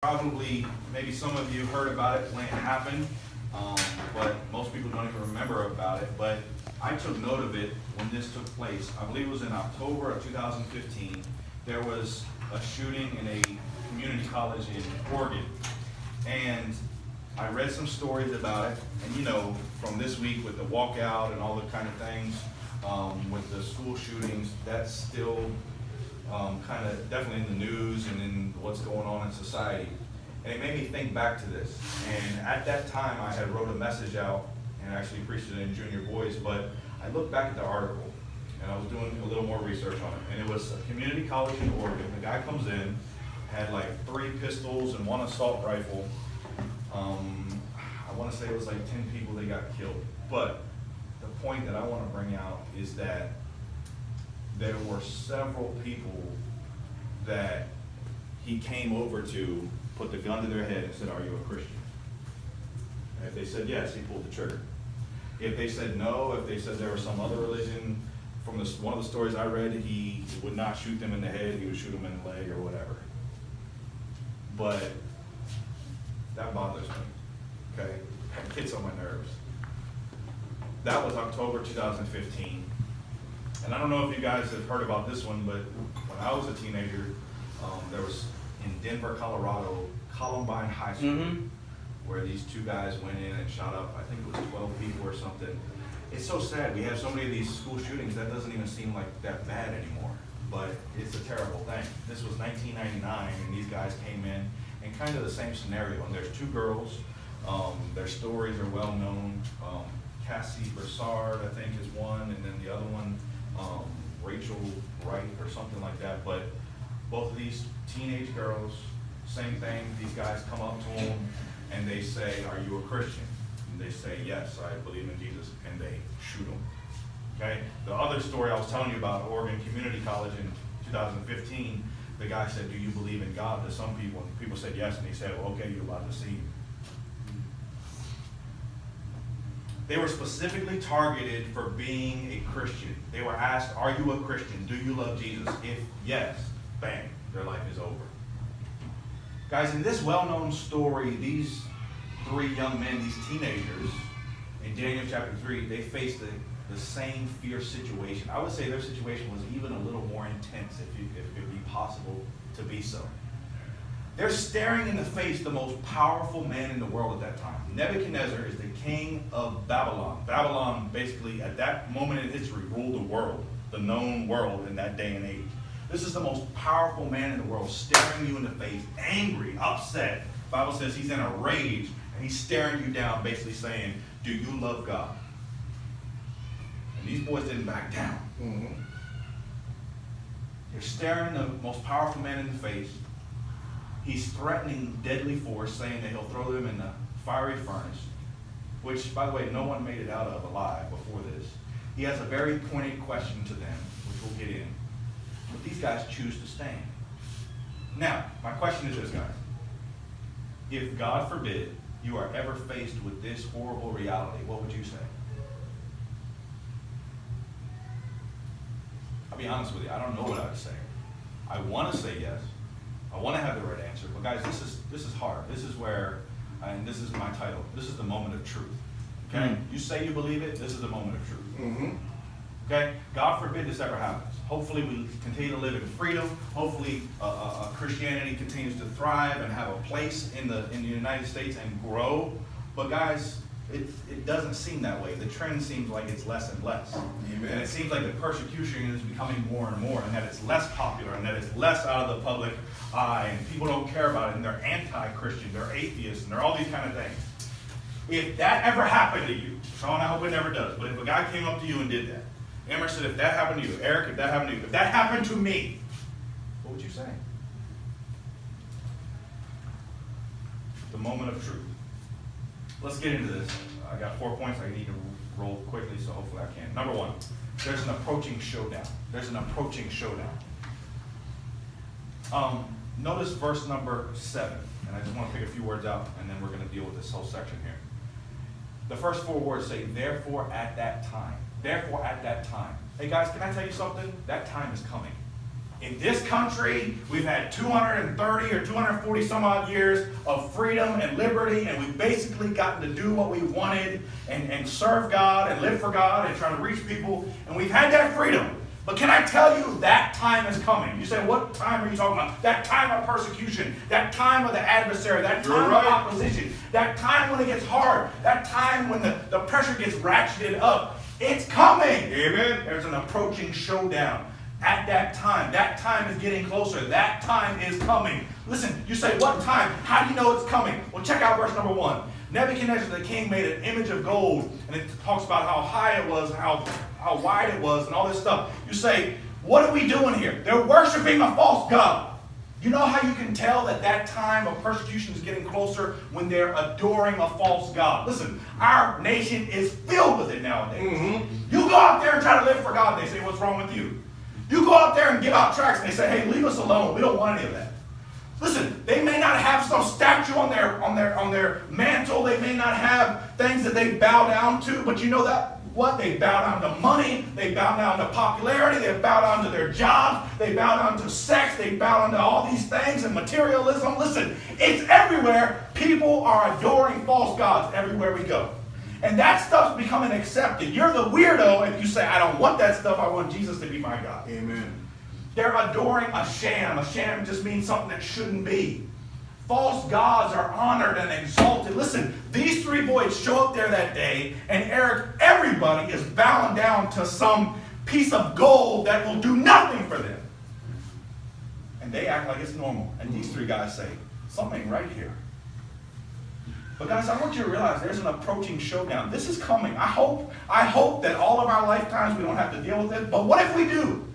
probably, maybe some of you heard about it when it happened, but most people don't even remember about it. But I took note of it when this took place. I believe it was in October of 2015. There was a shooting in a community college in Oregon. And I read some stories about it. And you know, from this week with the walkout and all the kind of things, with the school shootings, that's still kind of definitely in the news and in what's going on in society. And it made me think back to this. And at that time, I had wrote a message out and actually preached it in junior boys, but I looked back at the article and I was doing a little more research on it. And it was a community college in Oregon. The guy comes in, had like 3 pistols and 1 assault rifle. I want to say it was like 10 people that got killed. But the point that I want to bring out is that there were several people that he came over to, put the gun to their head and said, "Are you a Christian?" And if they said yes, he pulled the trigger. If they said no, if they said there was some other religion, from one of the stories I read, he would not shoot them in the head, he would shoot them in the leg or whatever. But that bothers me, okay? It gets on my nerves. That was October 2015. And I don't know if you guys have heard about this one, but when I was a teenager, there was in Denver, Colorado, Columbine High School, where these 2 guys went in and shot up, I think it was 12 people or something. It's so sad. We have so many of these school shootings that doesn't even seem like that bad anymore. But it's a terrible thing. This was 1999, and these guys came in kind of the same scenario. And there's 2 girls. Their stories are well known. Cassie Broussard, I think, is one, and then the other one, Rachel Wright or something like that. But both of these teenage girls, same thing. These guys come up to them and they say, "Are you a Christian?" And they say, "Yes, I believe in Jesus," and they shoot them. Okay. The other story I was telling you about, Oregon Community College in 2015, the guy said, "Do you believe in God?" to some people, and people said yes, and he said, "Well, okay, you're about to see." They were specifically targeted for being a Christian. They were asked, "Are you a Christian? Do you love Jesus?" If yes, bang, their life is over. Guys, in this well-known story, these 3 young men, these teenagers, in Daniel chapter 3, they faced the same fierce situation. I would say their situation was even a little more intense, if it could be possible to be so. They're staring in the face the most powerful man in the world at that time. Nebuchadnezzar is the king of Babylon. Babylon, basically, at that moment in history, ruled the world, the known world in that day and age. This is the most powerful man in the world, staring you in the face, angry, upset. The Bible says he's in a rage, and he's staring you down, basically saying, "Do you love God?" And these boys didn't back down. They're staring the most powerful man in the face. He's threatening deadly force, saying that he'll throw them in the fiery furnace, which, by the way, no one made it out of alive before this. He has a very pointed question to them, which we'll get in. But these guys choose to stand. Now, my question is this, guys. If, God forbid, you are ever faced with this horrible reality, what would you say? I'll be honest with you, I don't know what I'd say. I want to say yes. I want to have the right answer. But guys, this is hard. This is where, and this is my title, this is the moment of truth. Okay? You say you believe it, this is the moment of truth. Okay? God forbid this ever happens. Hopefully we continue to live in freedom. Hopefully Christianity continues to thrive and have a place in the United States and grow. But guys, it doesn't seem that way. The trend seems like it's less and less. Amen. And it seems like the persecution is becoming more and more, and that it's less popular, and that it's less out of the public eye, and people don't care about it, and they're anti-Christian, they're atheists, and they're all these kind of things. If that ever happened to you, Sean, I hope it never does, but if a guy came up to you and did that, Amber said, if that happened to you, Eric, if that happened to you, if that happened to me, what would you say? The moment of truth. Let's get into this. I got 4 points I need to roll quickly, so hopefully I can. Number 1, there's an approaching showdown. There's an approaching showdown. Notice verse number 7, and I just want to pick a few words out, and then we're going to deal with this whole section here. The first 4 words say, therefore at that time. Therefore at that time. Hey guys, can I tell you something? That time is coming. in this country, we've had 230 or 240 some odd years of freedom and liberty, and we've basically gotten to do what we wanted and serve God and live for God and try to reach people, and we've had that freedom. But can I tell you, that time is coming. You say, what time are you talking about? That time of persecution, that time of the adversary, that time of opposition, that time when it gets hard, that time when the pressure gets ratcheted up. It's coming. Amen. There's an approaching showdown. At that time is getting closer. That time is coming. Listen, you say, what time? How do you know it's coming? Well, check out verse number 1. Nebuchadnezzar the king made an image of gold, and it talks about how high it was, how wide it was, and all this stuff. You say, what are we doing here? They're worshiping a false god. You know how you can tell that time of persecution is getting closer? When they're adoring a false god. Listen, our nation is filled with it nowadays. Mm-hmm. You go out there and try to live for God, they say, what's wrong with you? You go out there and give out tracts, and they say, hey, leave us alone. We don't want any of that. Listen, they may not have some statue on their mantle. They may not have things that they bow down to, but you know that what? They bow down to money. They bow down to popularity. They bow down to their jobs. They bow down to sex. They bow down to all these things and materialism. Listen, it's everywhere. People are adoring false gods everywhere we go. And that stuff's becoming accepted. You're the weirdo if you say, I don't want that stuff. I want Jesus to be my God. Amen. They're adoring a sham. A sham just means something that shouldn't be. False gods are honored and exalted. Listen, these 3 boys show up there that day, and everybody is bowing down to some piece of gold that will do nothing for them. And they act like it's normal. And these 3 guys say, something ain't right here. But guys, I want you to realize there's an approaching showdown. This is coming. I hope that all of our lifetimes we don't have to deal with it. But what if we do?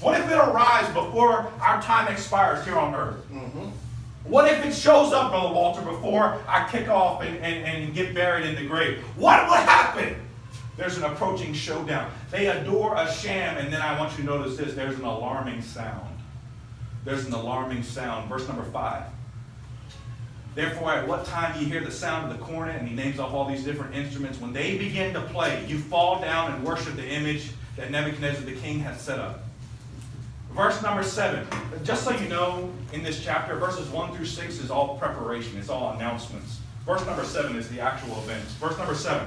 What if it arrives before our time expires here on earth? Mm-hmm. What if it shows up, Brother Walter, before I kick off and get buried in the grave? What would happen? There's an approaching showdown. They adore a sham, and then I want you to notice this. There's an alarming sound. There's an alarming sound. Verse number 5. Therefore, at what time you hear the sound of the cornet, and he names off all these different instruments, when they begin to play, you fall down and worship the image that Nebuchadnezzar the king has set up. Verse number 7. Just so you know, in this chapter, verses 1 through 6 is all preparation. It's all announcements. Verse number 7 is the actual events. Verse number 7.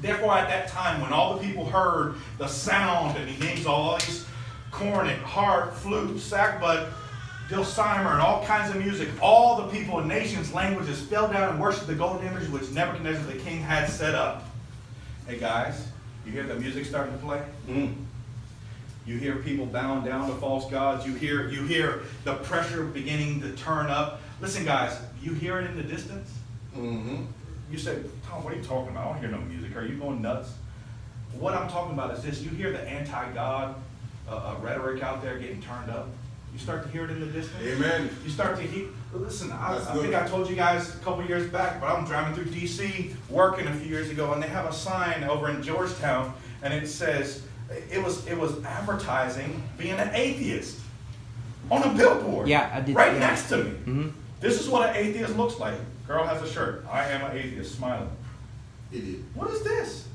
Therefore, at that time, when all the people heard the sound, and he names all these cornet, harp, flute, sackbut, dulcimer, and all kinds of music, all the people in nations, languages fell down and worshiped the golden image which Nebuchadnezzar the king had set up. Hey guys, you hear the music starting to play? Mm. You hear people bowing down to false gods. You hear the pressure beginning to turn up. Listen, guys, you hear it in the distance? Mm-hmm. You say, Tom, what are you talking about? I don't hear no music. Are you going nuts? What I'm talking about is this. You hear the anti-God rhetoric out there getting turned up. You start to hear it in the distance. Amen. You start to hear. Listen, I think I told you guys a couple years back, but I'm driving through D.C. working a few years ago, and they have a sign over in Georgetown, and it says, it was advertising being an atheist on a billboard. Yeah, I did. Right next to me. Mm-hmm. This is what an atheist looks like. Girl has a shirt. I am an atheist, smiling. Idiot. What is this?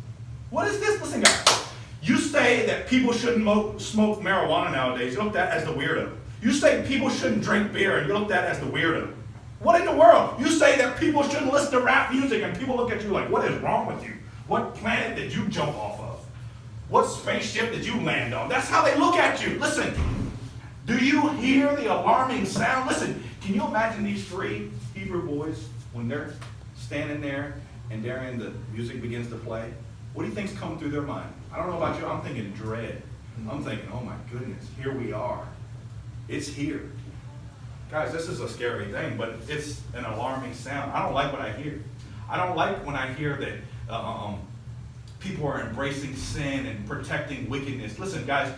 What is this? Listen, guys. You say that people shouldn't smoke marijuana nowadays. You look at that as the weirdo. You say people shouldn't drink beer, and you look at that as the weirdo. What in the world? You say that people shouldn't listen to rap music, and people look at you like, what is wrong with you? What planet did you jump off of? What spaceship did you land on? That's how they look at you. Listen, do you hear the alarming sound? Listen, can you imagine these 3 Hebrew boys when they're standing there and the music begins to play? What do you think's coming through their mind? I don't know about you, I'm thinking dread. I'm thinking, oh my goodness, here we are. It's here. Guys, this is a scary thing, but it's an alarming sound. I don't like what I hear. I don't like when I hear that people are embracing sin and protecting wickedness. Listen, guys,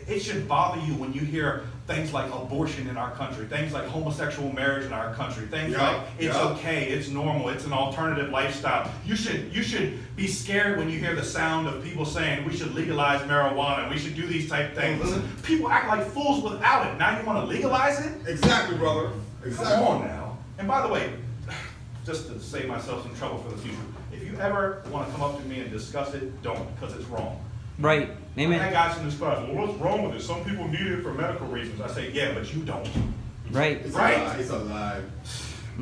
it should bother you when you hear things like abortion in our country, things like homosexual marriage in our country, things like it's okay, it's normal, it's an alternative lifestyle. You should be scared when you hear the sound of people saying we should legalize marijuana, we should do these type of things. Mm-hmm. Listen, people act like fools without it. Now you want to legalize it? Exactly, brother. Exactly. Come on now. And by the way, just to save myself some trouble for the future, if you ever want to come up to me and discuss it, don't, because it's wrong. Right. Amen. I had guys in this class, well, what's wrong with it? Some people need it for medical reasons. I say, yeah, but you don't. Right. It's Right? A lie. It's a lie.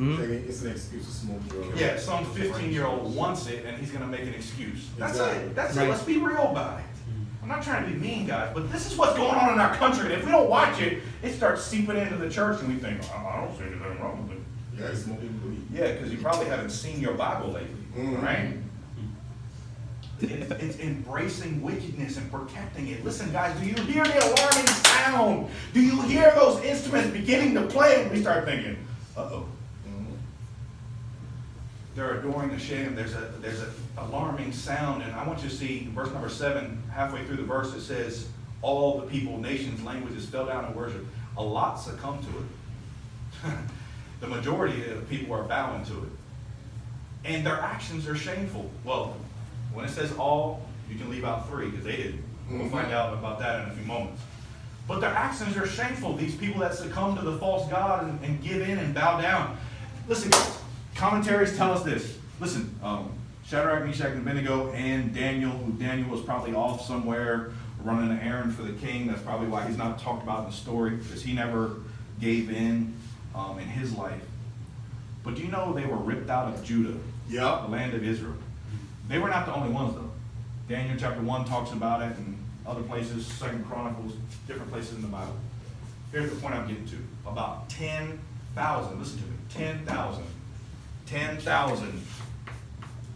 It's an excuse to smoke drugs. Yeah, some 15-year-old wants it, and he's going to make an excuse. That's Exactly. it. That's Right. it. Let's be real about it. I'm not trying to be mean, guys, but this is what's going on in our country. And if we don't watch it, it starts seeping into the church, and we think, I don't see anything wrong with it. Yeah, it's smoking weed. Yeah, because you probably haven't seen your Bible lately, right? It's embracing wickedness and protecting it. Listen, guys, do you hear the alarming sound? Do you hear those instruments beginning to play? And we start thinking, uh-oh. They're adoring the shame. There's a alarming sound, and I want you to see verse number 7, halfway through the verse, it says, all the people, nations, languages fell down and worship. A lot succumbed to it. The majority of people are bowing to it. And their actions are shameful. Well, when it says all, you can leave out 3 because they didn't. We'll find out about that in a few moments. But their actions are shameful. These people that succumb to the false god and give in and bow down. Listen, guys, commentaries tell us this. Listen, Shadrach, Meshach, and Abednego, and Daniel, who Daniel was probably off somewhere running an errand for the king. That's probably why he's not talked about in the story, because he never gave in his life. But do you know they were ripped out of Judah, the land of Israel? They were not the only ones, though. Daniel chapter 1 talks about it, and other places, 2 Chronicles, different places in the Bible. Here's the point I'm getting to. About 10,000, listen to me, 10,000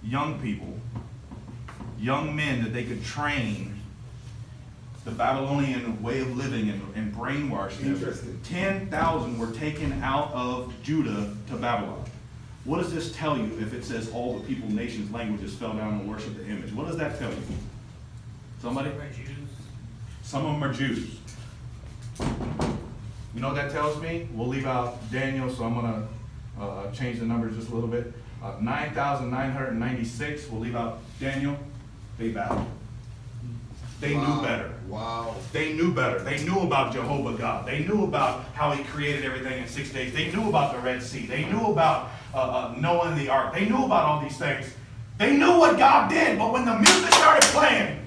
young people, young men that they could train the Babylonian way of living and brainwash them. Interesting. 10,000 were taken out of Judah to Babylon. What does this tell you if it says all the people, nations, languages fell down and worshiped the image? What does that tell you? Somebody? Some of them are Jews. You know what that tells me? We'll leave out Daniel, so I'm going to change the numbers just a little bit. 9,996, we'll leave out Daniel. They bowed. They knew better. Wow. They knew better. They knew about Jehovah God. They knew about how he created everything in 6 days. They knew about the Red Sea. They knew about Noah and the ark. They knew about all these things. They knew what God did, but when the music started playing,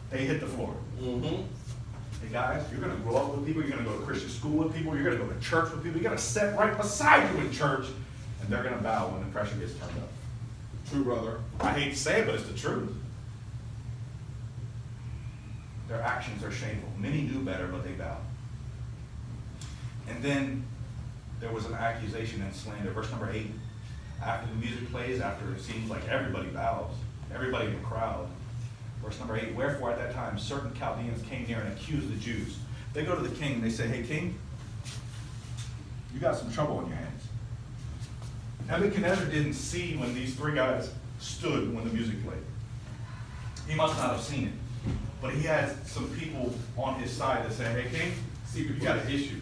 they hit the floor. Hey guys, you're going to grow up with people. You're going to go to Christian school with people. You're going to go to church with people. You're going to sit right beside you in church, and they're going to bow when the pressure gets turned up. True, brother. I hate to say it, but it's the truth. Their actions are shameful. Many knew better, but they bowed. And then there was an accusation and slander. Verse number 8. After the music plays, after it seems like everybody bows, everybody in the crowd. Verse number 8. Wherefore at that time certain Chaldeans came near and accused the Jews. They go to the king and they say, hey king, you got some trouble on your hands. Nebuchadnezzar didn't see when these 3 guys stood when the music played. He must not have seen it. But he had some people on his side that say, hey, king, see, you got an issue.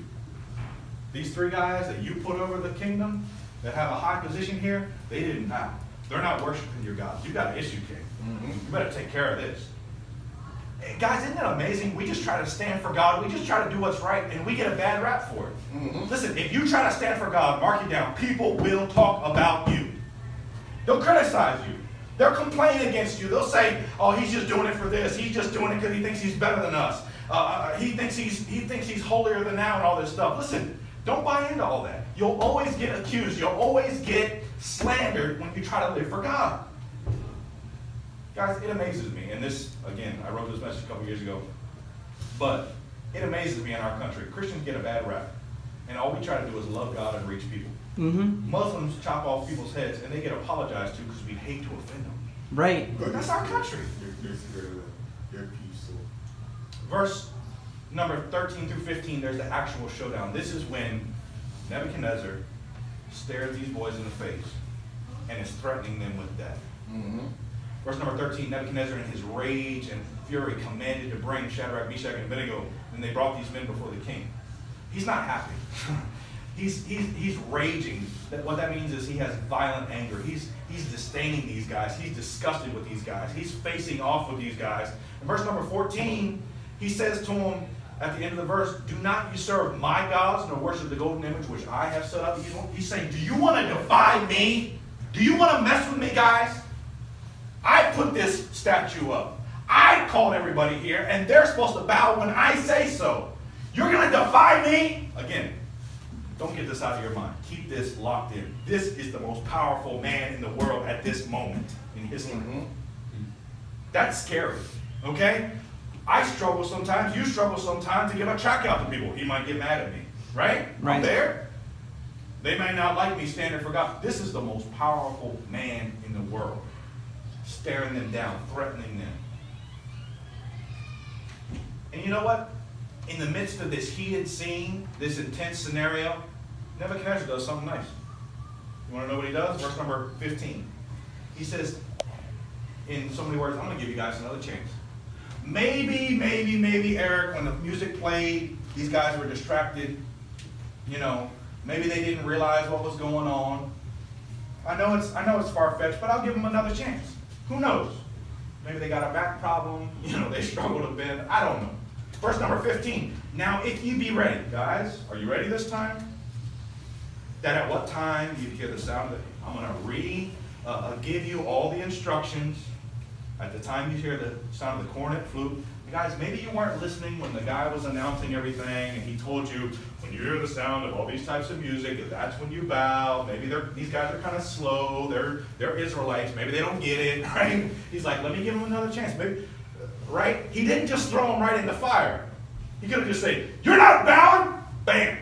These 3 guys that you put over the kingdom, that have a high position here, they didn't bow. They're not worshiping your God. You got an issue, king. You better take care of this. Hey, guys, isn't it amazing? We just try to stand for God. We just try to do what's right, and we get a bad rap for it. Listen, if you try to stand for God, mark it down. People will talk about you. They'll criticize you. They'll complain against you. They'll say, oh, he's just doing it for this. He's just doing it because he thinks he's better than us. He thinks he's holier than thou and all this stuff. Listen, don't buy into all that. You'll always get accused. You'll always get slandered when you try to live for God. Guys, it amazes me. And this, again, I wrote this message a couple years ago. But it amazes me in our country. Christians get a bad rap. And all we try to do is love God and reach people. Muslims chop off people's heads and they get apologized to because we hate to offend them. Right. That's our country. They're peaceful. Verse number 13 through 15, there's the actual showdown. This is when Nebuchadnezzar stares these boys in the face and is threatening them with death. Verse number 13, Nebuchadnezzar in his rage and fury commanded to bring Shadrach, Meshach, and Abednego, and they brought these men before the king. He's not happy. He's raging. What that means is he has violent anger. He's disdaining these guys. He's disgusted with these guys. He's facing off with these guys. In verse number 14, he says to them at the end of the verse, do not you serve my gods nor worship the golden image which I have set up. He's saying, do you want to defy me? Do you want to mess with me, guys? I put this statue up. I called everybody here, and they're supposed to bow when I say so. You're going to defy me? Again, don't get this out of your mind. Keep this locked in. This is the most powerful man in the world at this moment in history. That's scary, okay? I struggle sometimes, you struggle sometimes to give a check out to people. He might get mad at me, right? I'm there. They may not like me standing for God. This is the most powerful man in the world. Staring them down, threatening them. And you know what? In the midst of this heated scene, this intense scenario, Nebuchadnezzar does something nice. You want to know what he does? Verse number 15. He says, in so many words, I'm going to give you guys another chance. Maybe, Eric, when the music played, these guys were distracted. You know, maybe they didn't realize what was going on. I know it's far-fetched, but I'll give them another chance. Who knows? Maybe they got a back problem. You know, they struggle to bend. I don't know. Verse number 15. Now, if you be ready, guys, are you ready this time? That at what time you hear the sound of it? I'm going to give you all the instructions. At the time you hear the sound of the cornet, flute. Guys, maybe you weren't listening when the guy was announcing everything and he told you, when you hear the sound of all these types of music, that's when you bow. Maybe these guys are kind of slow. They're Israelites. Maybe they don't get it, right? He's like, let me give them another chance. Maybe, right? He didn't just throw them right in the fire. He could have just said, you're not bowing. Bam.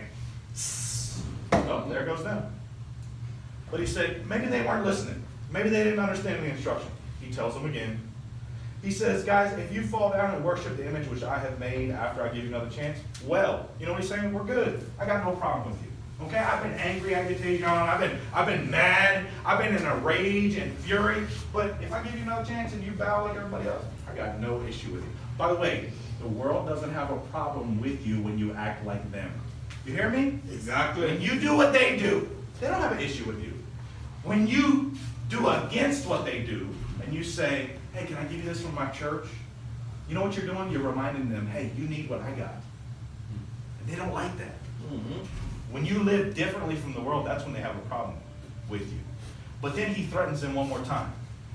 Oh, there goes them. But he said, maybe they weren't listening. Maybe they didn't understand the instruction. He tells them again. He says, guys, if you fall down and worship the image which I have made after I give you another chance, well, you know what he's saying? We're good. I got no problem with you. Okay? I've been angry at you, Tejon. I've been mad. I've been in a rage and fury. But if I give you another chance and you bow like everybody else, I got no issue with you. By the way, the world doesn't have a problem with you when you act like them. You hear me? Exactly. When you do what they do, they don't have an issue with you. When you do against what they do, and you say, hey, can I give you this from my church? You know what you're doing? You're reminding them, hey, you need what I got. And they don't like that. When you live differently from the world, that's when they have a problem with you. But then he threatens them one more time.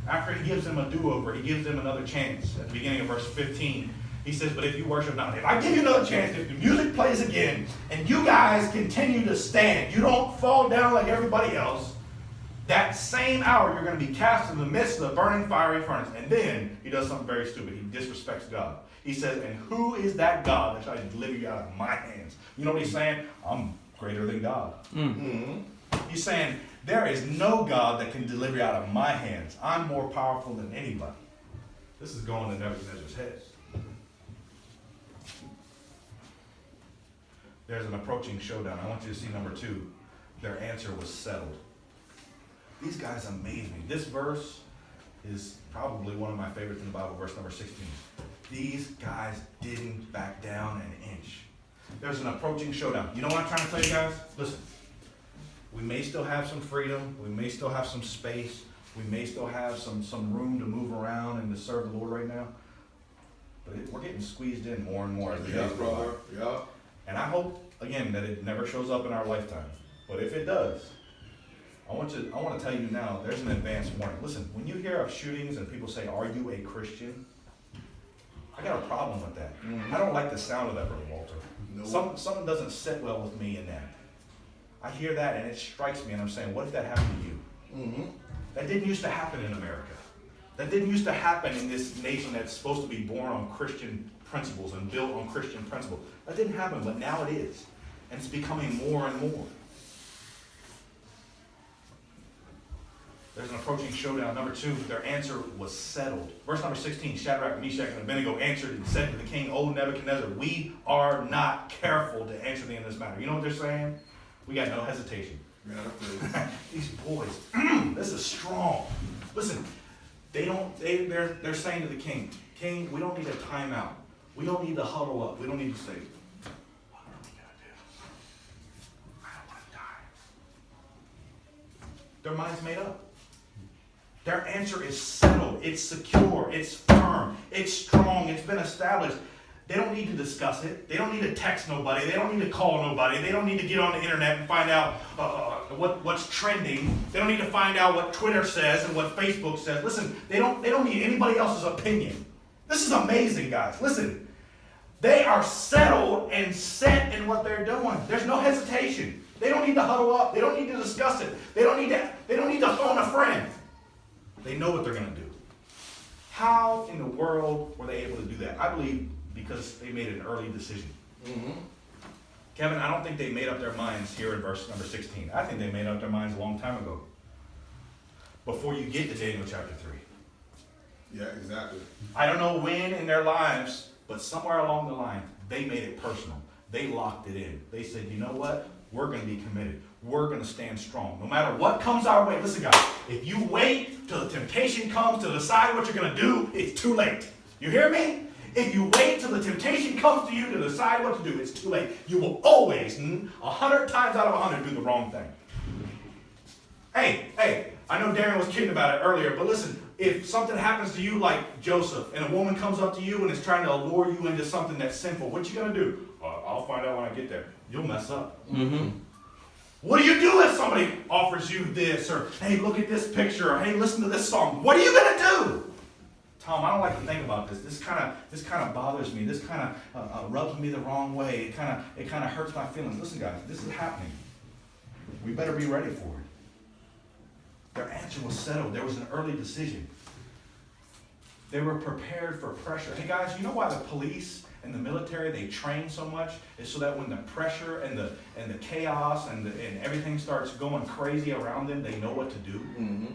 After he gives them a do-over, he gives them another chance. At the beginning of verse 15, he says, but if you worship not, if I give you another chance, if the music plays again, and you guys continue to stand, you don't fall down like everybody else, that same hour you're going to be cast in the midst of the burning fiery furnace. And then he does something very stupid. He disrespects God. He says, and who is that God that shall deliver you out of my hands? You know what he's saying? I'm greater than God. He's saying, there is no God that can deliver you out of my hands. I'm more powerful than anybody. This is going to Nebuchadnezzar's head. There's an approaching showdown. I want you to see number 2. Their answer was settled. These guys amaze me. This verse is probably one of my favorites in the Bible, verse number 16. These guys didn't back down an inch. There's an approaching showdown. You know what I'm trying to tell you guys? Listen, we may still have some freedom. We may still have some space. We may still have some room to move around and to serve the Lord right now. But we're getting squeezed in more and more as the days go by. Yeah. And I hope, again, that it never shows up in our lifetime. But if it does, I want to tell you now, there's an advance warning. Listen, when you hear of shootings and people say, are you a Christian? I got a problem with that. I don't like the sound of that, Brother Walter. Nope. Something doesn't sit well with me in that. I hear that and it strikes me and I'm saying, what if that happened to you? That didn't used to happen in America. That didn't used to happen in this nation that's supposed to be born on Christian principles and built on Christian principles. That didn't happen, but now it is. And it's becoming more and more. There's an approaching showdown. Number 2, their answer was settled. Verse number 16, Shadrach, Meshach, and Abednego answered and said to the king, O Nebuchadnezzar, we are not careful to answer thee in this matter. You know what they're saying? We got no hesitation. These boys, this is strong. Listen, they're saying to the king, King, we don't need a timeout. We don't need to huddle up. We don't need to say, what are we going to do? I don't want to die. Their mind's made up. Their answer is settled. It's secure. It's firm. It's strong. It's been established. They don't need to discuss it. They don't need to text nobody. They don't need to call nobody. They don't need to get on the internet and find out what's trending. They don't need to find out what Twitter says and what Facebook says. Listen, they don't need anybody else's opinion. This is amazing, guys. Listen, they are settled and set in what they're doing. There's no hesitation. They don't need to huddle up. They don't need to discuss it. They don't need to phone a friend. They know what they're going to do. How in the world were they able to do that? I believe because they made an early decision. Mm-hmm. Kevin, I don't think they made up their minds here in verse number 16. I think they made up their minds a long time ago. Before you get to Daniel chapter 3. Yeah, exactly. I don't know when in their lives, but somewhere along the line, they made it personal. They locked it in. They said, you know what? We're going to be committed. We're going to stand strong. No matter what comes our way. Listen, guys, if you wait till the temptation comes to decide what you're going to do, it's too late. You hear me? If you wait till the temptation comes to you to decide what to do, it's too late. You will always, 100 times out of 100, do the wrong thing. Hey, I know Darren was kidding about it earlier, but listen, if something happens to you like Joseph, and a woman comes up to you and is trying to allure you into something that's sinful, what you going to do? I'll find out when I get there. You'll mess up. Mm-hmm. What do you do if somebody offers you this, or hey, look at this picture, or hey, listen to this song? What are you going to do? Tom, I don't like to think about this. This kind of bothers me. This kind of rubs me the wrong way. It kind of hurts my feelings. Listen, guys, this is happening. We better be ready for it. Their answer was settled. There was an early decision. They were prepared for pressure. Hey, guys, you know why the police and the military, they train so much? Is so that when the pressure and the chaos and everything starts going crazy around them, they know what to do. Mm-hmm.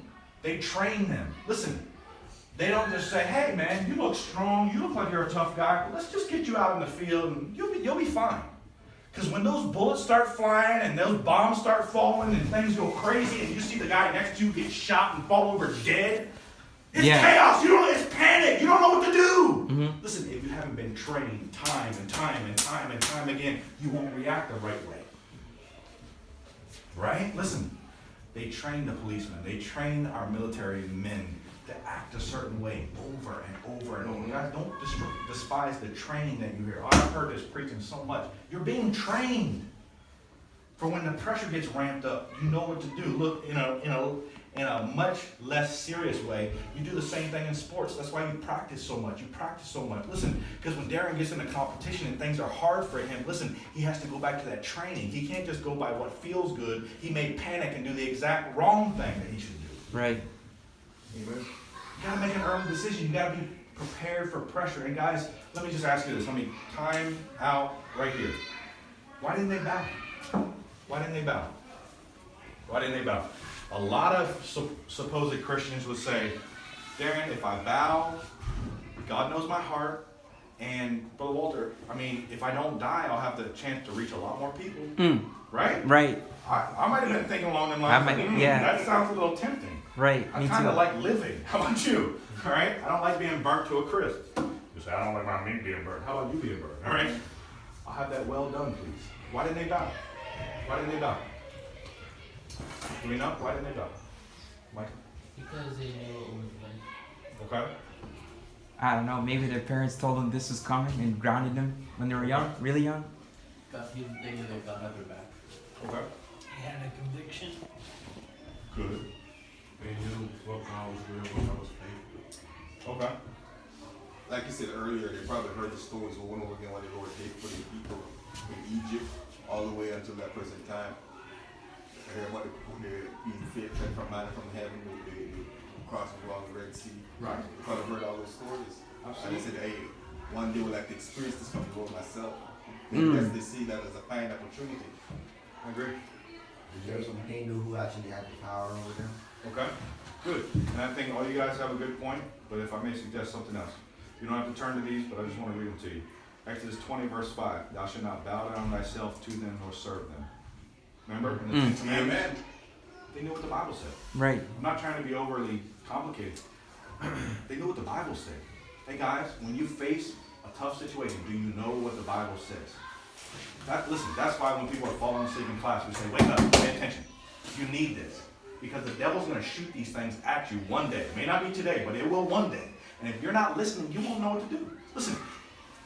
They train them. Listen. They don't just say, hey, man, you look strong. You look like you're a tough guy. Well, let's just get you out in the field and you'll be fine. Because when those bullets start flying and those bombs start falling and things go crazy and you see the guy next to you get shot and fall over dead, it's chaos. It's panic. You don't know what to do. Mm-hmm. Listen, if you haven't been trained time and time again, you won't react the right way. Right? Listen, they train the policemen. They train our military men to act a certain way over and over and over. You guys, don't despise the training that you hear. Oh, I've heard this preaching so much. You're being trained for when the pressure gets ramped up. You know what to do. Look, in a much less serious way, you do the same thing in sports. That's why you practice so much. Listen, because when Darren gets into competition and things are hard for him, listen, he has to go back to that training. He can't just go by what feels good. He may panic and do the exact wrong thing that he should do. Right. Amen. You got to make an early decision. You got to be prepared for pressure. And guys, let me just ask you this. Let me time out right here. Why didn't they bow? Why didn't they bow? Why didn't they bow? A lot of supposed Christians would say, Darren, if I bow, God knows my heart. And Brother Walter, I mean, if I don't die, I'll have the chance to reach a lot more people. Right? Right. I might have been thinking along them lines. That sounds a little tempting. Right. I kind of like living. How about you? All right? I don't like being burnt to a crisp. You say, I don't like my meat being burnt. How about you being burnt? All right? I'll have that well done, please. Why didn't they bow? Do we know? Why didn't they bow? Michael? Because they knew it was like. Okay. I don't know. Maybe their parents told them this was coming and grounded them when they were young, really young. They knew that God had their back. Okay. He had a conviction. Good. They knew what God was real, what God was fake. Okay. Like you said earlier, they probably heard the stories over and over again what the Lord did for the people in Egypt all the way until that present time. They heard what they're being fed from manna from heaven, they crossing along the Red Sea. Right. They probably heard all those stories. Absolutely. And they said, hey, one day we'll like to experience this from the Lord myself. Because they see that as a fine opportunity. I agree. They knew who actually had the power over them. Okay. Good. And I think all you guys have a good point, but if I may suggest something else. You don't have to turn to these, but I just want to read them to you. Exodus 20, verse 5. Thou shalt not bow down thyself to them nor serve them. Remember? In the Ten Commandments, they knew what the Bible said. Right. I'm not trying to be overly complicated. They knew what the Bible said. Hey guys, when you face a tough situation, do you know what the Bible says? Listen, that's why when people are falling asleep in class, we say, wake up, pay attention. You need this. Because the devil's going to shoot these things at you one day. It may not be today, but it will one day. And if you're not listening, you won't know what to do. Listen,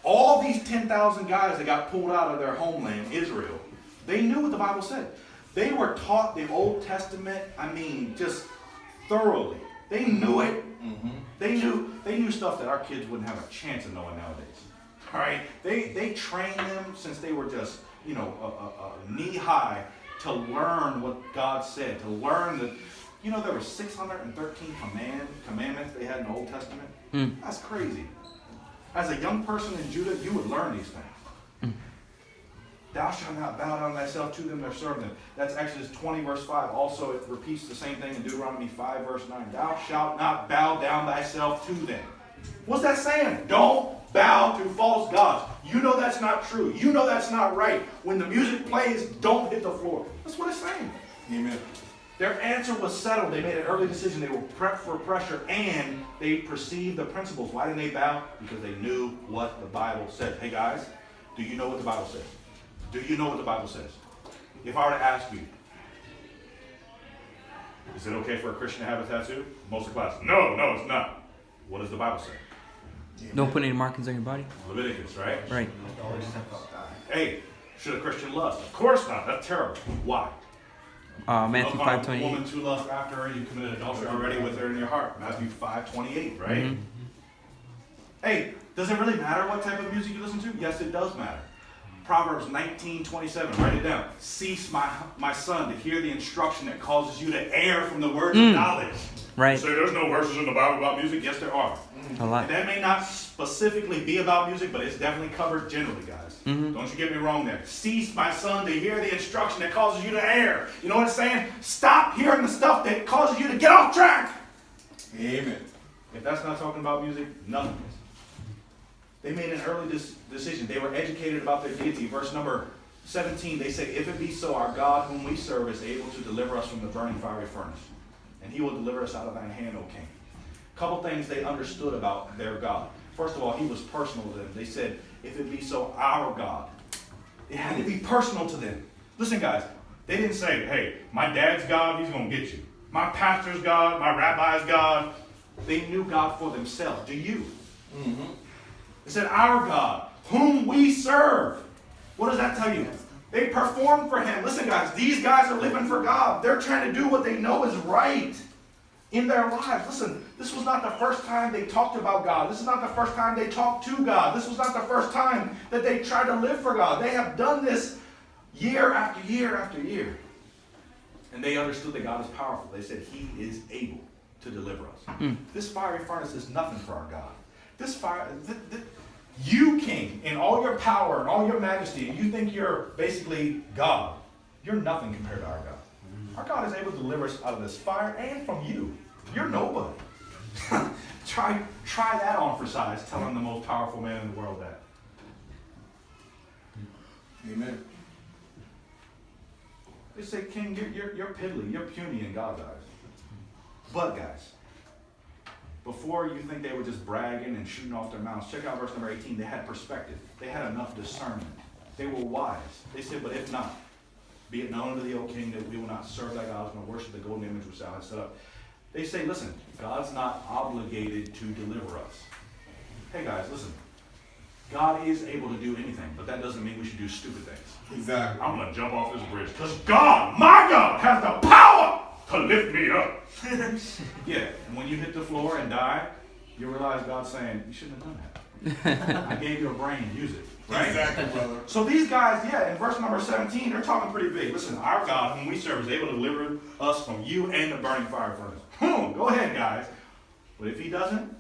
all these 10,000 guys that got pulled out of their homeland, Israel, they knew what the Bible said. They were taught the Old Testament, just thoroughly. They knew it. Mm-hmm. They knew stuff that our kids wouldn't have a chance of knowing nowadays. All right? They trained them since they were just, knee high to learn what God said, to learn that, there were 613 commandments they had in the Old Testament. That's crazy. As a young person in Judah, you would learn these things. Thou shalt not bow down thyself to them that serve them. That's Exodus 20, verse 5. Also, it repeats the same thing in Deuteronomy 5, verse 9. Thou shalt not bow down thyself to them. What's that saying? Don't bow to false gods. You know that's not true. You know that's not right. When the music plays, don't hit the floor. That's what it's saying. Amen. Their answer was settled. They made an early decision. They were prepped for pressure, and they perceived the principles. Why didn't they bow? Because they knew what the Bible said. Hey, guys, do you know what the Bible says? Do you know what the Bible says? If I were to ask you, is it okay for a Christian to have a tattoo? Most of the class, no, it's not. What does the Bible say? Don't put any markings on your body. Leviticus, right? Right. Hey, should a Christian lust? Of course not. That's terrible. Why? Matthew Upon a 5:28. woman to lust after her, you committed adultery already with her in your heart. Matthew 5:28, right? Hey, does it really matter what type of music you listen to? Yes, it does matter. Proverbs 19:27, write it down. Cease, my son, to hear the instruction that causes you to err from the words of knowledge. Right. So there's no verses in the Bible about music? Yes, there are. A lot. And that may not specifically be about music, but it's definitely covered generally, guys. Don't you get me wrong there. Cease, my son, to hear the instruction that causes you to err. You know what it's saying? Stop hearing the stuff that causes you to get off track. Amen. If that's not talking about music, nothing is. They made an early decision. They were educated about their deity. Verse number 17, they say, if it be so, our God whom we serve is able to deliver us from the burning fiery furnace, and he will deliver us out of thine hand, O king. A couple things they understood about their God. First of all, he was personal to them. They said, if it be so, our God. It had to be personal to them. Listen, guys, they didn't say, hey, my dad's God, he's going to get you. My pastor's God, my rabbi's God. They knew God for themselves. Do you? They said, our God, whom we serve. What does that tell you? They performed for him. Listen, guys, these guys are living for God. They're trying to do what they know is right in their lives. Listen, this was not the first time they talked about God. This is not the first time they talked to God. This was not the first time that they tried to live for God. They have done this year after year after year. And they understood that God is powerful. They said he is able to deliver us. This fiery furnace is nothing for our God. This fire, you, king, in all your power and all your majesty, and you think you're basically God, you're nothing compared to our God. Our God is able to deliver us out of this fire and from you. You're nobody. Try that on for size, telling the most powerful man in the world that. Amen. They say, King, you're piddly, you're puny in God's eyes. But guys, before you think they were just bragging and shooting off their mouths, check out verse number 18. They had perspective. They had enough discernment. They were wise. They said, but if not, be it known unto thee, O king, that we will not serve thy gods nor worship the golden image which thou hast set up. They say, listen, God's not obligated to deliver us. Hey guys, listen. God is able to do anything, but that doesn't mean we should do stupid things. Exactly. I'm going to jump off this bridge because God, my God, has the power to lift me up. Yeah, and when you hit the floor and die, you realize God's saying, you shouldn't have done that. I gave you a brain, use it. Right? Exactly, brother. So these guys, yeah, in verse number 17, they're talking pretty big. Listen, our God, whom we serve, is able to deliver us from you and the burning fire furnace. Go ahead, guys. But if he doesn't,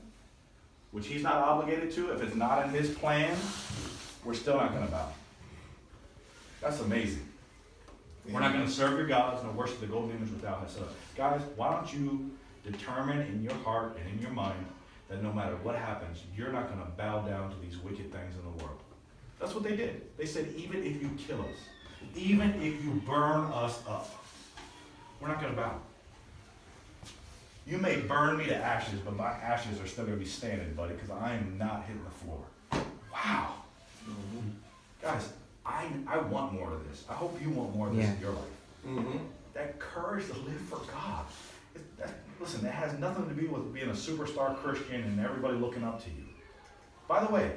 which he's not obligated to, if it's not in his plan, we're still not going to bow. That's amazing. We're not going to serve your gods nor worship the golden image which thou hast set up. Guys, why don't you determine in your heart and in your mind that no matter what happens, you're not going to bow down to these wicked things in the world. That's what they did. They said, even if you kill us, even if you burn us up, we're not going to bow. You may burn me to ashes, but my ashes are still going to be standing, buddy, because I am not hitting the floor. Wow. Guys, I want more of this. I hope you want more of this in your life. That courage to live for God. Listen, that has nothing to do with being a superstar Christian and everybody looking up to you. By the way,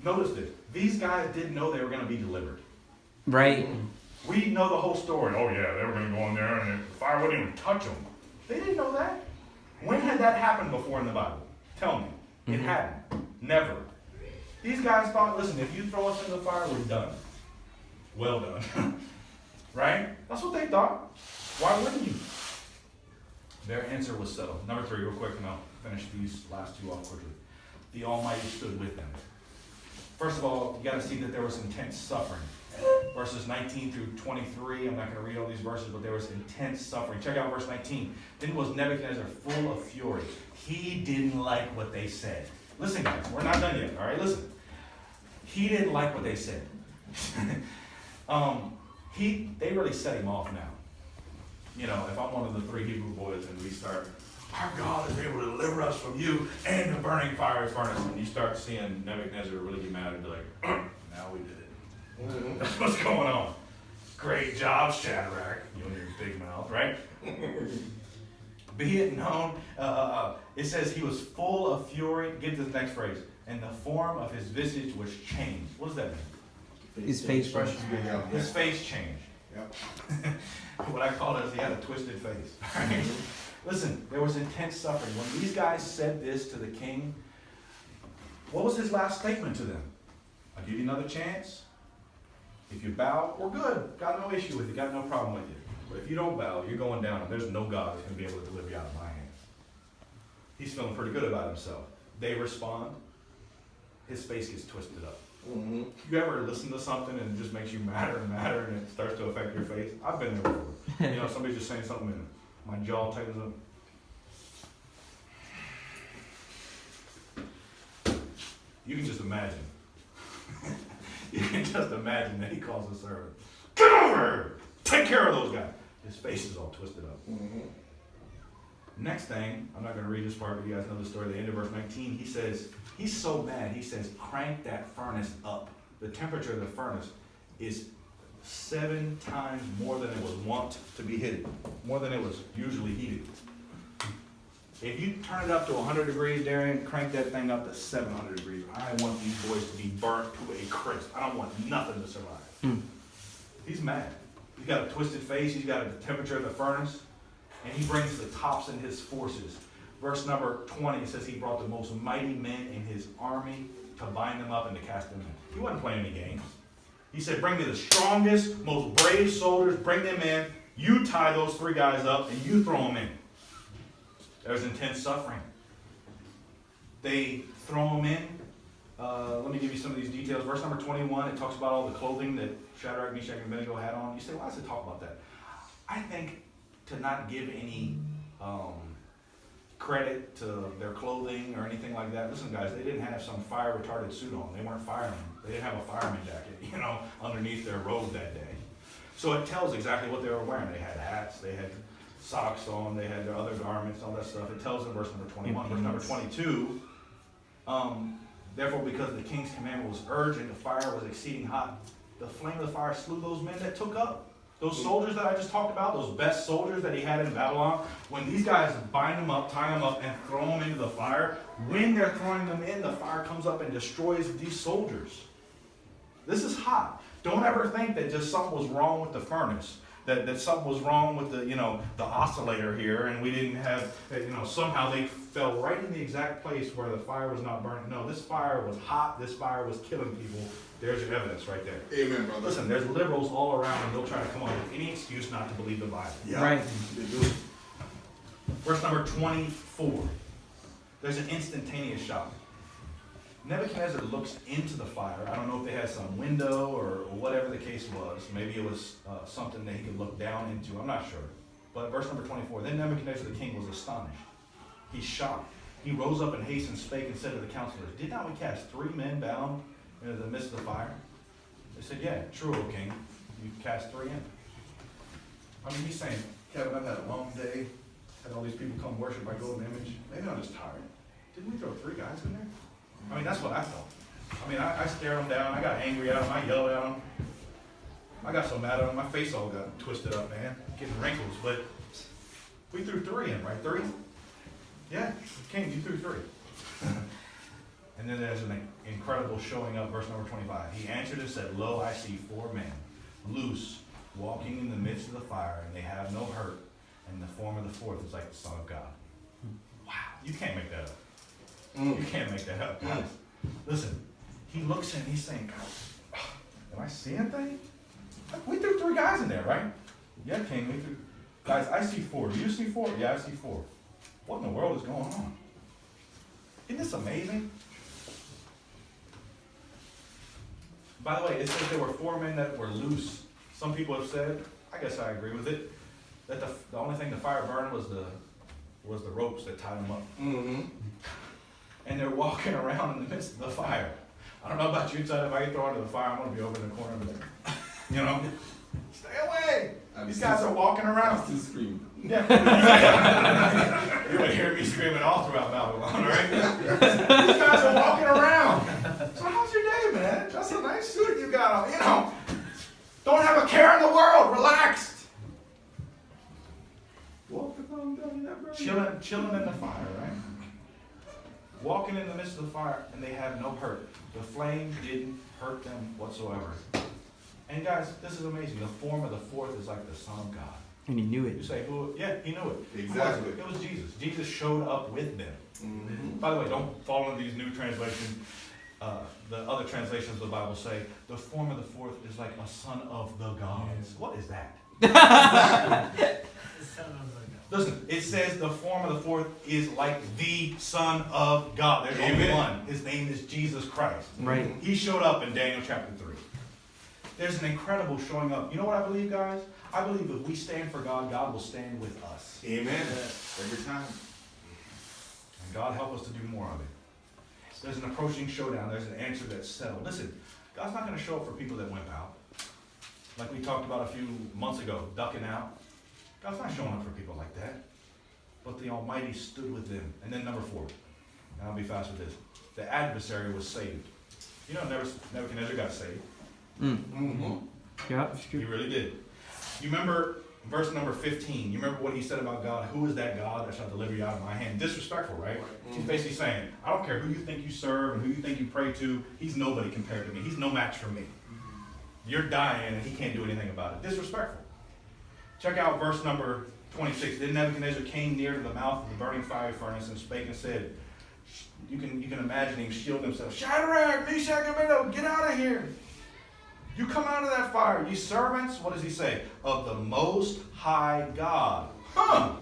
notice this. These guys didn't know they were going to be delivered. Right. We know the whole story. Oh yeah, they were going to go in there and the fire wouldn't even touch them. They didn't know that. When had that happened before in the Bible? Tell me. It hadn't. Never. These guys thought, listen, if you throw us in the fire, we're done. Well done. Right? That's what they thought. Why wouldn't you? Their answer was settled. Number 3, real quick, and I'll finish these last 2 off quickly. The Almighty stood with them. First of all, you got to see that there was intense suffering. Verses 19 through 23, I'm not going to read all these verses, but there was intense suffering. Check out verse 19. Then was Nebuchadnezzar full of fury. He didn't like what they said. Listen, guys, we're not done yet, all right? Listen. He didn't like what they said. They really set him off now. You know, if I'm one of the 3 Hebrew boys and we start, our God is able to deliver us from you and the burning fiery furnace, and you start seeing Nebuchadnezzar really get mad and be like, now we did it. That's what's going on. Great job, Shadrach. You and your big mouth, right? Be it known, it says he was full of fury. Get this next phrase. And the form of his visage was changed. What does that mean? His face changed. His face changed. Yep. What I call it is he had a twisted face. Right? Listen, there was intense suffering. When these guys said this to the king, what was his last statement to them? I'll give you another chance. If you bow, we're good. Got no issue with you. Got no problem with you. But if you don't bow, you're going down. And there's no God that's going to be able to deliver you out of my hands. He's feeling pretty good about himself. They respond. His face gets twisted up. Mm-hmm. You ever listen to something and it just makes you madder and madder and it starts to affect your face? I've been there before. You know, somebody's just saying something and my jaw tightens up. You can just imagine. You can just imagine that he calls the servant. Get over here! Take care of those guys. His face is all twisted up. Mm-hmm. Next thing, I'm not going to read this part, but you guys know the story. The end of verse 19, he says, he's so mad, he says, crank that furnace up. The temperature of the furnace is 7 times more than it was wont to be heated, more than it was usually heated. If you turn it up to 100 degrees, Darian, crank that thing up to 700 degrees. I want these boys to be burnt to a crisp. I don't want nothing to survive. He's mad. He's got a twisted face. He's got the temperature of the furnace. And he brings the tops in his forces. Verse number 20 says he brought the most mighty men in his army to bind them up and to cast them in. He wasn't playing any games. He said, bring me the strongest, most brave soldiers. Bring them in. You tie those 3 guys up and you throw them in. There's intense suffering. They throw them in. Let me give you some of these details. Verse number 21, it talks about all the clothing that Shadrach, Meshach, and Abednego had on. You say, why does it talk about that? I think to not give any credit to their clothing or anything like that. Listen, guys, they didn't have some fire-retarded suit on. They weren't firemen. They didn't have a fireman jacket, underneath their robe that day. So it tells exactly what they were wearing. They had hats. They had socks on, they had their other garments, all that stuff. It tells in verse number 21. Verse number 22, therefore because the king's commandment was urgent, the fire was exceeding hot, the flame of the fire slew those men that took up. Those soldiers that I just talked about, those best soldiers that he had in Babylon, when these guys bind them up, tie them up, and throw them into the fire, when they're throwing them in, the fire comes up and destroys these soldiers. This is hot. Don't ever think that just something was wrong with the furnace. That something was wrong with the oscillator here, and we didn't have, somehow they fell right in the exact place where the fire was not burning. No, this fire was hot. This fire was killing people. There's your evidence right there. Amen, brother. Listen, there's liberals all around, and they'll try to come up with any excuse not to believe the Bible. Yeah. Right. They do. Verse number 24. There's an instantaneous shock. Nebuchadnezzar looks into the fire. I don't know if they had some window or whatever the case was. Maybe it was something that he could look down into. I'm not sure. But verse number 24. Then Nebuchadnezzar the king was astonished. He's shocked. He rose up in haste and spake and said to the counselors, did not we cast 3 men bound into the midst of the fire? They said, yeah, true, O king. You cast 3 in. I mean, he's saying, Kevin, I've had a long day. Had all these people come worship my golden image. Maybe I'm just tired. Didn't we throw 3 guys in there? I mean, that's what I felt. I mean, I stared them down. I got angry at them. I yelled at them. I got so mad at them. My face all got twisted up, man. Getting wrinkles. But we threw 3 in, right? 3? Yeah. King, you threw 3. And then there's an incredible showing up, verse number 25. He answered and said, lo, I see 4 men, loose, walking in the midst of the fire, and they have no hurt, and the form of the 4th is like the Son of God. Wow, you can't make that up. You can't make that up, guys. Listen, he looks in, he's saying, God, am I seeing anything? We threw 3 guys in there, right? Yeah, King, we threw. Guys, I see 4. Do you see 4? Yeah, I see 4. What in the world is going on? Isn't this amazing? By the way, it says there were 4 men that were loose. Some people have said, I guess I agree with it, that the only thing the fire burned was the ropes that tied them up. Mm-hmm. And they're walking around in the midst of the fire. I don't know about you, Ted, if I get thrown into the fire, I'm going to be over in the corner and be like, you know, stay away. These guys are walking around. Still screaming. Yeah. You would hear me screaming all throughout Babylon, right? These guys are walking around. So how's your day, man? That's a nice suit you got on. You know, don't have a care in the world. Relaxed. Chilling in the fire, right? Walking in the midst of the fire, and they have no hurt. The flame didn't hurt them whatsoever. And guys, this is amazing. The form of the 4th is like the Son of God. And he knew You it. say, who? Yeah, he knew it. Exactly. It was Jesus. Jesus showed up with them. Mm-hmm. By the way, don't fall into these new translations. The other translations of the Bible say, the form of the 4th is like a son of the gods. What is that? The son of the God. Listen, it says the form of the 4th is like the Son of God. There's only Amen. one. His name is Jesus Christ. Right. He showed up in Daniel chapter 3. There's an incredible showing up. You know what I believe, guys? I believe if we stand for God, God will stand with us. Amen. Every time. And God help us to do more of it. There's an approaching showdown. There's an answer that's settled. Listen, God's not going to show up for people that wimp out. Like we talked about a few months ago, ducking out. God's not showing up for people like that. But the Almighty stood with them. And then number 4, and I'll be fast with this. The adversary was saved. You know, Nebuchadnezzar got saved. Mm-hmm. Yeah, it's He true. really did. You remember verse number 15. You remember what he said about God? Who is that God that shall deliver you out of my hand? Disrespectful, right? He's basically saying, I don't care who you think you serve and who you think you pray to. He's nobody compared to me. He's no match for me. You're dying and he can't do anything about it. Disrespectful. Check out verse number 26. Then Nebuchadnezzar came near to the mouth of the burning fiery furnace and spake and said, you can imagine him shielding himself. Shadrach, Meshach, and Abednego, get out of here. You come out of that fire, ye servants, what does he say? Of the Most High God. Huh.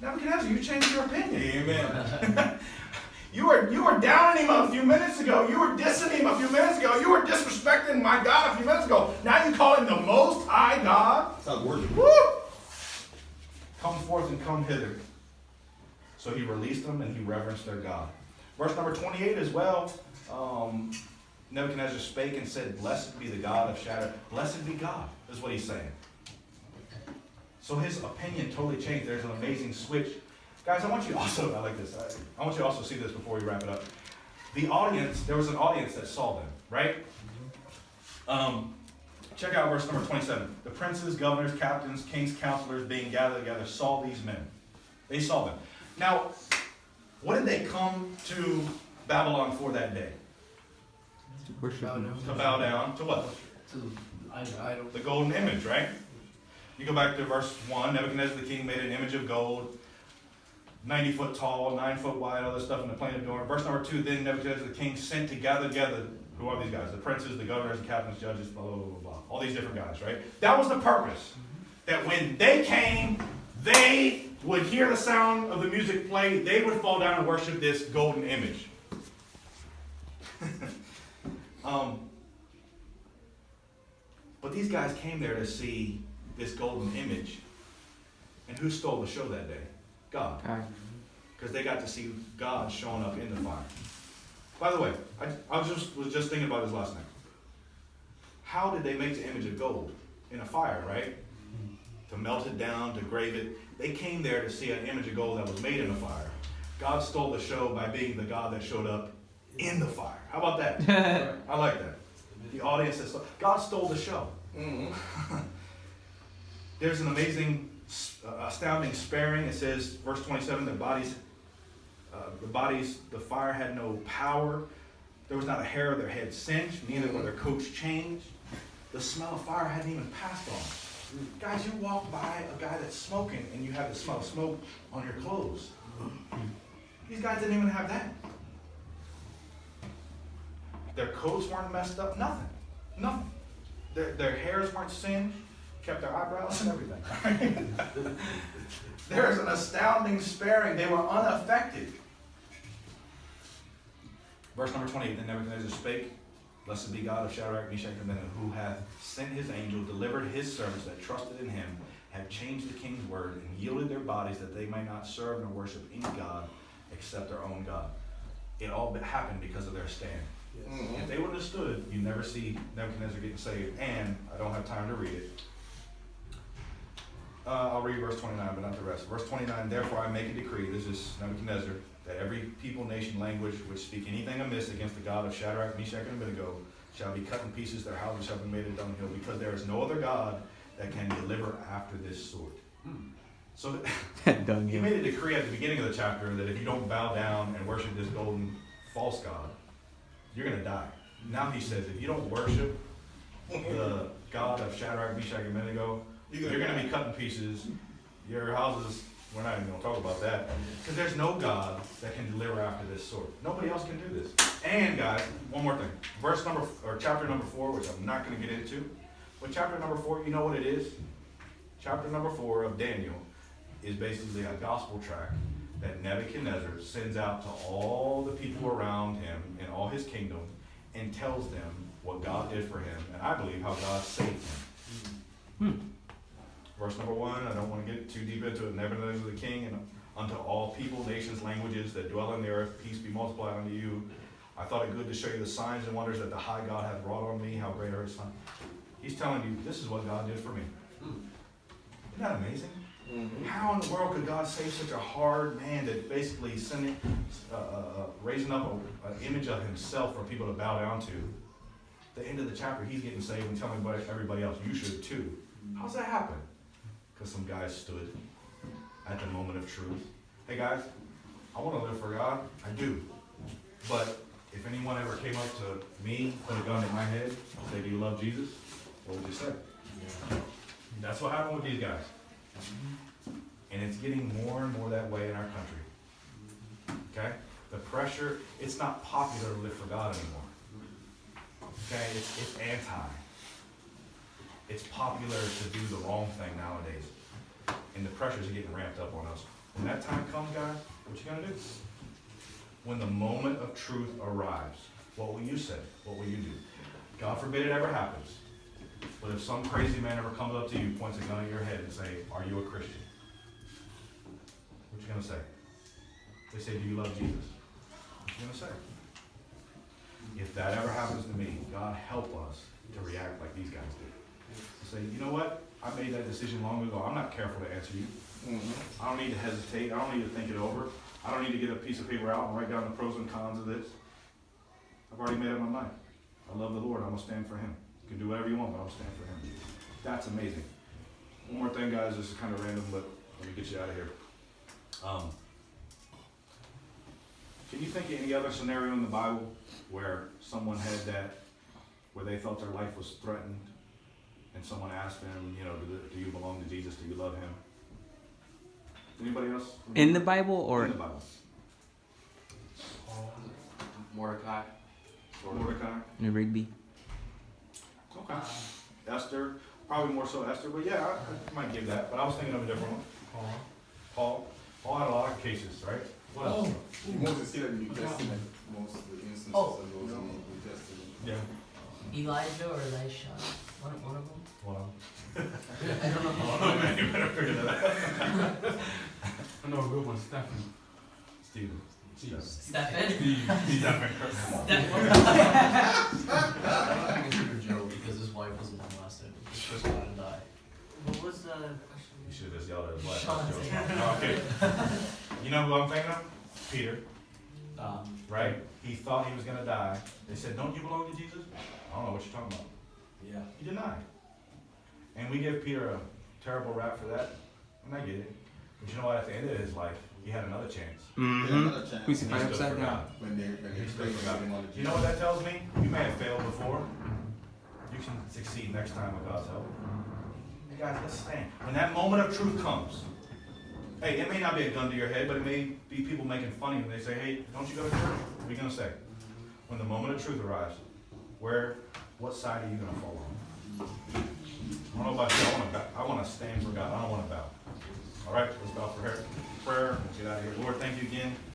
Nebuchadnezzar, you changed your opinion. Amen. You were downing him a few minutes ago. You were dissing him a few minutes ago. You were disrespecting my God a few minutes ago. Now you call him the Most High God? That's how it works. Woo! Come forth and come hither. So he released them and he reverenced their God. Verse number 28 as well. Nebuchadnezzar spake and said, Blessed be the God of Shadrach. Blessed be God, is what he's saying. So his opinion totally changed. There's an amazing switch. Guys, I want you also, I like this. I want you to also see this before we wrap it up. The audience, there was an audience that saw them, right? Check out verse number 27. The princes, governors, captains, kings, counselors being gathered together saw these men. They saw them. Now, what did they come to Babylon for that day? Worship him. To bow down to what? To idol. The golden image, right? You go back to verse 1. Nebuchadnezzar the king made an image of gold, 90 foot tall, 9 foot wide, all this stuff in the plain of Dor. Verse number 2, then Nebuchadnezzar the king sent to gather together, who are these guys? The princes, the governors, the captains, judges, blah, blah, blah, blah. All these different guys, right? That was the purpose. That when they came, they would hear the sound of the music play, they would fall down and worship this golden image. But these guys came there to see this golden image. And who stole the show that day? God. Because they got to see God showing up in the fire. By the way, I was just thinking about this last night. How did they make the image of gold? In a fire, right? To melt it down, to grave it. They came there to see an image of gold that was made in a fire. God stole the show by being the God that showed up in the fire. How about that? I like that. The audience says, God stole the show. Mm-hmm. There's an amazing, astounding sparing. It says, verse 27, the fire had no power. There was not a hair of their head singed, neither were their coats changed. The smell of fire hadn't even passed on them. Guys, you walk by a guy that's smoking and you have the smell of smoke on your clothes. These guys didn't even have that. Their coats weren't messed up, nothing. Nothing. Their hairs weren't singed, kept their eyebrows and everything. There's an astounding sparing. They were unaffected. Verse number 28, then Nebuchadnezzar spake, blessed be God of Shadrach, Meshach, and Abednego, who hath sent his angel, delivered his servants that trusted in him, have changed the king's word, and yielded their bodies that they may not serve nor worship any God except their own God. It all happened because of their stand. If they wouldn't have stood, you never see Nebuchadnezzar getting saved, and I don't have time to read it. I'll read verse 29, but not the rest. Verse 29, therefore I make a decree, this is Nebuchadnezzar, that every people, nation, language which speak anything amiss against the God of Shadrach, Meshach, and Abednego shall be cut in pieces, their houses shall be made a dunghill, because there is no other God that can deliver after this sort. So he made a decree at the beginning of the chapter that if you don't bow down and worship this golden false god, you're going to die. Now he says if you don't worship the God of Shadrach, Meshach, and Abednego, you're going to be cut in pieces. Your houses, we're not even going to talk about that. Because there's no God that can deliver after this sort. Nobody else can do this. And guys, one more thing. Chapter number 4, which I'm not going to get into. But chapter number 4, you know what it is? Chapter number 4 of Daniel is basically a gospel tract that Nebuchadnezzar sends out to all the people around him in all his kingdom and tells them what God did for him, and I believe how God saved him. Verse number 1, I don't want to get too deep into it. Nebuchadnezzar the king, and unto all people, nations, languages that dwell on the earth, peace be multiplied unto you. I thought it good to show you the signs and wonders that the high God hath wrought on me, how great are his signs. He's telling you, this is what God did for me. Isn't that amazing? How in the world could God save such a hard man that basically sending, raising up an image of himself for people to bow down to? At the end of the chapter, he's getting saved and telling everybody else, you should too. How's that happen? Because some guys stood at the moment of truth. Hey guys, I want to live for God. I do. But if anyone ever came up to me, put a gun in my head, say, do you love Jesus? What would you say? Yeah. That's what happened with these guys. And it's getting more and more that way in our country. Okay? The pressure, it's not popular to live for God anymore. Okay? It's anti. It's popular to do the wrong thing nowadays. And the pressures are getting ramped up on us. When that time comes, guys, what you gonna do? When the moment of truth arrives, what will you say? What will you do? God forbid it ever happens. But if some crazy man ever comes up to you, points a gun at your head and say, are you a Christian? What you gonna say? They say, do you love Jesus? What you gonna say? If that ever happens to me, God help us to react like these guys did. To say, you know what? I made that decision long ago. I'm not careful to answer you. I don't need to hesitate. I don't need to think it over. I don't need to get a piece of paper out and write down the pros and cons of this. I've already made up my mind. I love the Lord. I'm gonna stand for him. You can do whatever you want, but I'll stand for him. That's amazing. One more thing, guys. This is kind of random, but let me get you out of here. Can you think of any other scenario in the Bible where someone had that, where they felt their life was threatened, and someone asked them, you know, do you belong to Jesus? Do you love him? Anybody else? In the Bible or? In the Bible. Mordecai. Mordecai. Rigby. Okay. Esther, probably more so Esther, but yeah, I might give that. But I was thinking of a different one. Paul had a lot of cases, right? What else? You mostly see that in the New Testament, most of the instances of those in the New Testament. Yeah. Elijah or Elisha? One of them? Well, I don't know. oh man, you better figure that out. I know a good one, Stephen. Stephen. Stephen? Stephen. I think it's a joke because his wife wasn't molested. He's just gonna die. What was the question? You should have just yelled at his wife. Sean's Okay. You know who I'm thinking of? Peter. Right? He thought he was going to die. They said, don't you belong to Jesus? I don't know what you're talking about. Yeah. He denied. And we give Peter a terrible rap for that. And I get it. But you know what? At the end of his life, he had another chance. Another chance. Crucified And he stood upside for down. God. When they He stood prayed for for God. him on the You know what that tells me? You may have failed before. You can succeed next time with God's help. guys, let's stand. When that moment of truth comes, hey, it may not be a gun to your head, but it may be people making fun of you. They say, hey, don't you go to church? What are you going to say? When the moment of truth arrives, what side are you going to fall on? I don't know about you. I want to stand for God. I don't want to bow. All right, let's bow for prayer. Let's get out of here. Lord, thank you again